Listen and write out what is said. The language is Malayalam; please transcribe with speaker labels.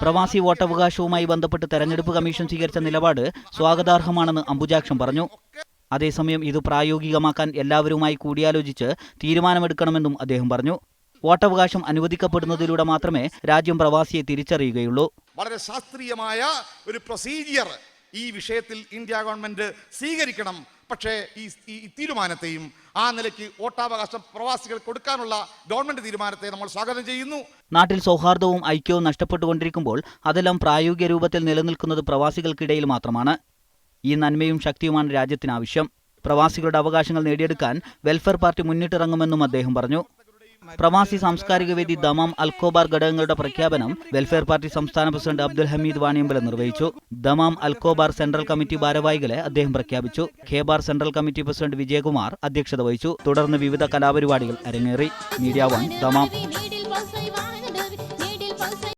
Speaker 1: പ്രവാസി വോട്ടവകാശവുമായി ബന്ധപ്പെട്ട് തെരഞ്ഞെടുപ്പ് കമ്മീഷൻ സ്വീകരിച്ച നിലപാട് സ്വാഗതാർഹമാണെന്ന് അംബുജാക്ഷൻ പറഞ്ഞു. അതേസമയം ഇത് പ്രായോഗികമാക്കാൻ എല്ലാവരുമായി കൂടിയാലോചിച്ച് തീരുമാനമെടുക്കണമെന്നും അദ്ദേഹം പറഞ്ഞു. വോട്ടവകാശം അനുവദിക്കപ്പെടുന്നതിലൂടെ മാത്രമേ രാജ്യം പ്രവാസിയെ തിരിച്ചറിയുകയുള്ളൂ.
Speaker 2: വളരെ ശാസ്ത്രീയമായ ഒരു പ്രൊസീജിയർ ഈ വിഷയത്തിൽ ഇന്ത്യ ഗവൺമെന്റ് സ്വീകരിക്കണം. പക്ഷേ ഈ തീരുമാനത്തെയും ആ നിലയ്ക്ക് വോട്ടവകാശം പ്രവാസികൾ കൊടുക്കാനുള്ള ഗവൺമെന്റ് തീരുമാനത്തെ നമ്മൾ സ്വാഗതം ചെയ്യുന്നു.
Speaker 1: നാട്ടിൽ സൗഹാർദ്ദവും ഐക്യവും നഷ്ടപ്പെട്ടുകൊണ്ടിരിക്കുമ്പോൾ അതെല്ലാം പ്രായോഗിക രൂപത്തിൽ നിലനിൽക്കുന്നത് പ്രവാസികൾക്കിടയിൽ മാത്രമാണ്. ഈ നന്മയും ശക്തിയുമാണ് രാജ്യത്തിനാവശ്യം. പ്രവാസികളുടെ അവകാശങ്ങൾ നേടിയെടുക്കാൻ വെൽഫെയർ പാർട്ടി മുന്നിട്ടിറങ്ങുമെന്നും അദ്ദേഹം പറഞ്ഞു. പ്രവാസി സാംസ്കാരിക വേദി ദമാം അൽക്കോബാർ ഘടകങ്ങളുടെ പ്രഖ്യാപനം വെൽഫെയർ പാർട്ടി സംസ്ഥാന പ്രസിഡന്റ് അബ്ദുൽ ഹമീദ് വാണിയമ്പലം നിർവഹിച്ചു. ദമാം അൽക്കോബാർ സെൻട്രൽ കമ്മിറ്റി ഭാരവാഹികളെ അദ്ദേഹം പ്രഖ്യാപിച്ചു. ഖേബാർ സെൻട്രൽ കമ്മിറ്റി പ്രസിഡന്റ് വിജയകുമാർ അധ്യക്ഷത വഹിച്ചു. തുടർന്ന് വിവിധ കലാപരിപാടികൾ അരങ്ങേറി. Media 1 Dammam.